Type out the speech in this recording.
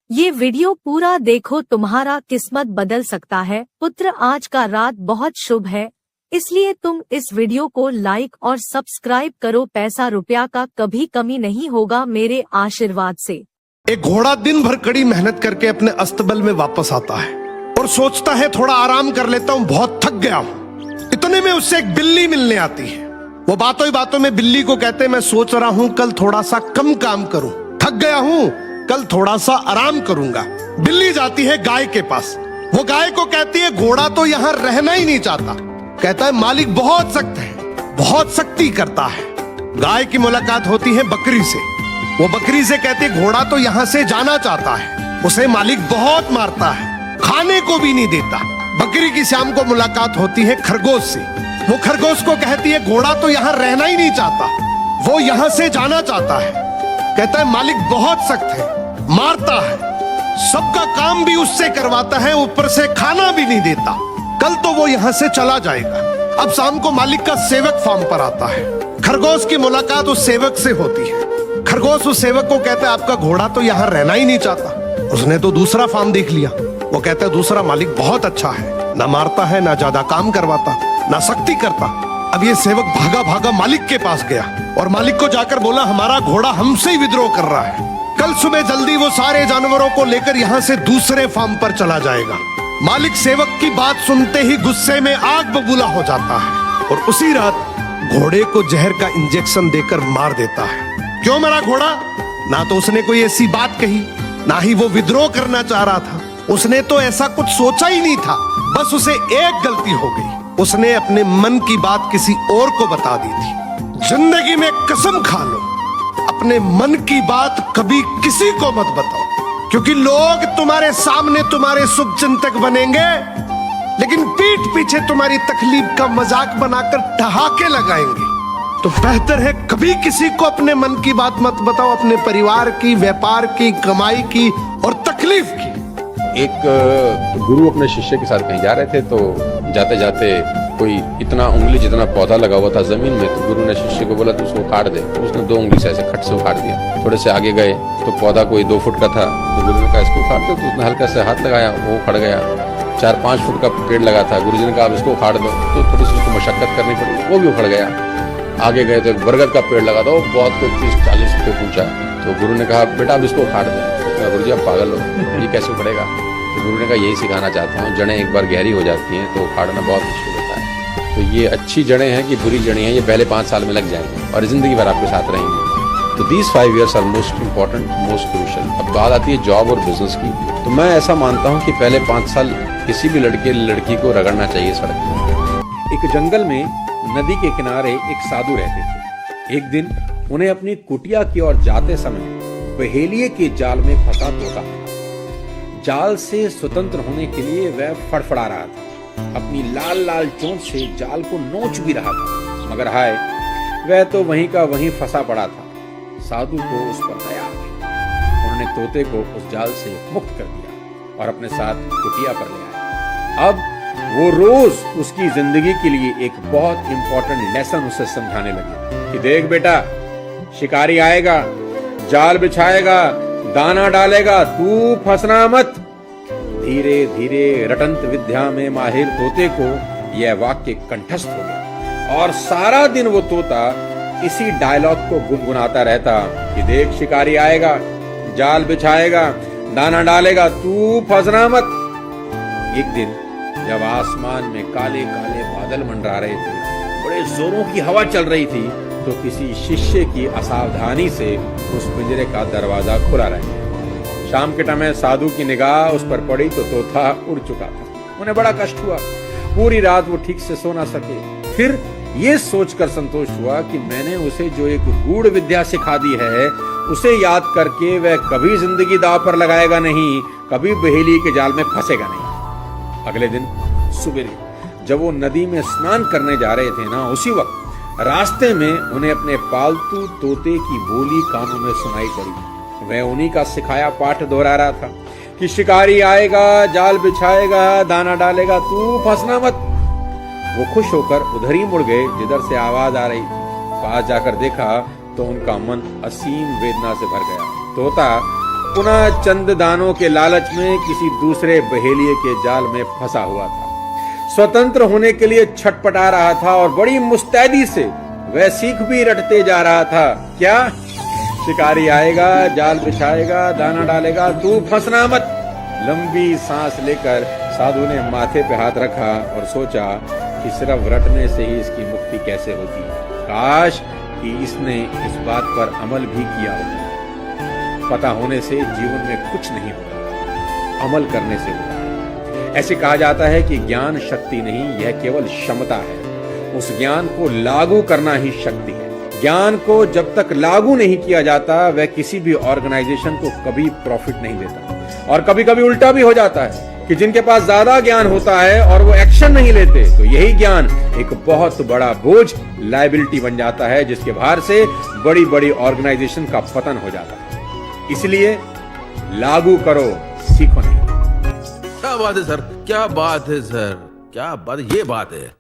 ये वीडियो पूरा देखो, तुम्हारा किस्मत बदल सकता है। पुत्र, आज का रात बहुत शुभ है, इसलिए तुम इस वीडियो को लाइक और सब्सक्राइब करो। पैसा रुपया का कभी कमी नहीं होगा मेरे आशीर्वाद से। एक घोड़ा दिन भर कड़ी मेहनत करके अपने अस्तबल में वापस आता है और सोचता है थोड़ा आराम कर लेता हूँ, बहुत थक गया हूँ। इतने में उससे एक बिल्ली मिलने आती है। वो बातों ही बातों में बिल्ली को कहते हैं, मैं सोच रहा हूँ कल थोड़ा सा कम काम करूं, थक गया हूँ, कल थोड़ा सा आराम करूंगा। बिल्ली जाती है गाय के पास। वो गाय को कहती है, घोड़ा तो यहाँ रहना ही नहीं चाहता। कहता है, मालिक बहुत सख्त है, बहुत सख्ती करता है। गाय की मुलाकात होती है बकरी से। वो बकरी से कहती है, घोड़ा तो यहाँ से जाना चाहता है, उसे मालिक बहुत मारता है, खाने को भी नहीं देता। बकरी की शाम को मुलाकात होती है खरगोश से। वो खरगोश को कहती है, घोड़ा तो यहाँ रहना ही नहीं चाहता, वो यहाँ से जाना चाहता है। कहता है, मालिक बहुत सख्त है, मारता है, सबका काम भी उससे करवाता है, ऊपर से खाना भी नहीं देता, कल तो वो यहाँ से चला जाएगा। अब शाम को मालिक का सेवक फार्म पर आता है। खरगोश की मुलाकात उस सेवक से होती है। खरगोश उस सेवक को कहता है, आपका घोड़ा तो यहाँ रहना ही नहीं चाहता, उसने तो दूसरा फार्म देख लिया। वो कहता है, दूसरा मालिक बहुत अच्छा है, ना मारता है, ना ज्यादा काम करवाता, ना सख्ती करता। अब ये सेवक भागा भागा मालिक के पास गया और मालिक को जाकर बोला, हमारा घोड़ा हमसे ही विद्रोह कर रहा है, कल सुबह जल्दी वो सारे जानवरों को लेकर यहाँ से दूसरे फार्म पर चला जाएगा। मालिक सेवक की बात सुनते ही गुस्से में आग बबूला हो जाता है और उसी रात घोड़े को जहर का इंजेक्शन देकर मार देता है। क्यों मरा घोड़ा? ना तो उसने कोई ऐसी बात कही, ना ही वो विद्रोह करना चाह रहा था, उसने तो ऐसा कुछ सोचा ही नहीं था। बस उसे एक गलती हो गई, उसने अपने मन की बात किसी और को बता दी थी। जिंदगी में कसम खा लो, अपने मन की बात कभी किसी को मत बताओ, क्योंकि लोग तुम्हारे सामने तुम्हारे शुभचिंतक बनेंगे, लेकिन पीठ पीछे तुम्हारी तकलीफ का मजाक बनाकर ठहाके लगाएंगे। तो बेहतर है कभी किसी को अपने मन की बात मत बताओ, अपने परिवार की, व्यापार की, कमाई की और तकलीफ की। एक गुरु अपने शिष्य के साथ कहीं जा रहे थे, तो जाते जाते कोई इतना उंगली जितना पौधा लगा हुआ था जमीन में, तो गुरु ने शिष्य को बोला, तू उसको उखाड़ दे। तो उसने 2 उंगली से ऐसे खट से उखाड़ दिया। थोड़े से आगे गए तो पौधा कोई 2 फुट का था, तो गुरु ने कहा, इसको उखाड़ दो। तो उसने हल्का से हाथ लगाया, वो उखड़ गया। 4-5 फुट का पेड़ लगा था, गुरु जी ने कहा, अब इसको उखाड़ दो। तो थोड़ी सी उसको मशक्कत करनी पड़ी, वो भी उखड़ गया। आगे गए तो एक बरगद का पेड़ लगा था, वो बहुत कोई 30-40 फुट ऊंचा। तो गुरु ने कहा, बेटा अब इसको उखाड़ दो। गुरु जी आप पागल हो, ये कैसे उखड़ेगा? तो गुरु ने कहा, यही सिखाना चाहता हूँ, जड़ें एक बार गहरी हो जाती हैं तो उखाड़ना बहुत मुश्किल होता है। तो ये अच्छी जड़ें हैं कि बुरी जड़ें हैं, ये पहले 5 साल में लग जाएंगी और जिंदगी भर आपके साथ रहेंगी। तो these 5 years are most important, most crucial. अब बात आती है जॉब और बिजनेस की, तो मैं ऐसा मानता हूँ कि पहले 5 साल किसी भी लड़के लड़की को रगड़ना चाहिए सड़क पर। एक जंगल में नदी के किनारे एक साधु रहते थे। एक दिन उन्हें अपनी कुटिया की ओर जाते समय पहेलिये के जाल में फंसा तोता। जाल से स्वतंत्र होने के लिए वह फड़फड़ा रहा था, अपनी लाल लाल चोंच से जाल को नोच भी रहा था, मगर हाय, वह तो वहीं का वहीं फंसा पड़ा था। साधु को उस पर दया आ गई। उन्होंने तोते को उस जाल से मुक्त कर दिया और अपने साथ कुटिया पर ले आए। अब वो रोज उसकी जिंदगी के लिए एक बहुत इंपॉर्टेंट लेसन उसे समझाने लगे कि देख बेटा, शिकारी आएगा, जाल बिछाएगा, दाना डालेगा, तू फंसना मत। धीरे धीरे रटंत विद्या में माहिर तोते को यह वाक्य कंठस्थ हो गया और सारा दिन वो तोता इसी डायलॉग को गुनगुनाता रहता कि देख शिकारी आएगा, जाल बिछाएगा, दाना डालेगा, तू फंसना मत। एक दिन जब आसमान में काले काले बादल मंडरा रहे थे, बड़े जोरों की हवा चल रही थी, तो किसी शिष्य की असावधानी से उस पिंजरे का दरवाजा खुला रह गया। शाम के टाइम साधु की निगाह उस पर पड़ी तो तोता उड़ चुका था। उन्हें बड़ा कष्ट हुआ, पूरी रात वो ठीक से सो ना सके। फिर ये सोचकर संतोष हुआ कि मैंने उसे जो एक गूढ़ विद्या सिखा दी है, उसे याद करके वह कभी जिंदगी दांव पर लगाएगा नहीं, कभी बहेली के जाल में फंसेगा नहीं। अगले दिन सुबह जब वो नदी में स्नान करने जा रहे थे ना, उसी वक्त रास्ते में उन्हें अपने पालतू तोते की बोली कानों में सुनाई पड़ी। वह उन्हीं का सिखाया पाठ दोहरा रहा था कि शिकारी आएगा, जाल बिछाएगा, दाना डालेगा, तू फंसना मत। वो खुश होकर उधर ही मुड़ गए जिधर से आवाज आ रही थी। पास जाकर देखा तो उनका मन असीम वेदना से भर गया। तोता पुनः चंद दानों के लालच में किसी दूसरे बहेलिए के जाल में फंसा हुआ था। स्वतंत्र होने के लिए छटपटा रहा था और बड़ी मुस्तैदी से वह सीख भी रटते जा रहा था। क्या? शिकारी आएगा, जाल बिछाएगा, दाना डालेगा, तू फंसना मत। लंबी सांस लेकर साधु ने माथे पे हाथ रखा और सोचा कि सिर्फ रटने से ही इसकी मुक्ति कैसे होती है। काश कि इसने इस बात पर अमल भी किया होता। पता होने से जीवन में कुछ नहीं होता, अमल करने से होता है। ऐसे कहा जाता है कि ज्ञान शक्ति नहीं, यह केवल क्षमता है। उस ज्ञान को लागू करना ही शक्ति है। ज्ञान को जब तक लागू नहीं किया जाता वह किसी भी ऑर्गेनाइजेशन को कभी प्रॉफिट नहीं देता। और कभी कभी उल्टा भी हो जाता है कि जिनके पास ज्यादा ज्ञान होता है और वो एक्शन नहीं लेते, तो यही ज्ञान एक बहुत बड़ा बोझ, लायबिलिटी बन जाता है, जिसके भार से बड़ी बड़ी ऑर्गेनाइजेशन का पतन हो जाता है। इसलिए लागू करो, सीखो नहीं। क्या बात है सर, क्या बात है सर, क्या बात, ये बात है।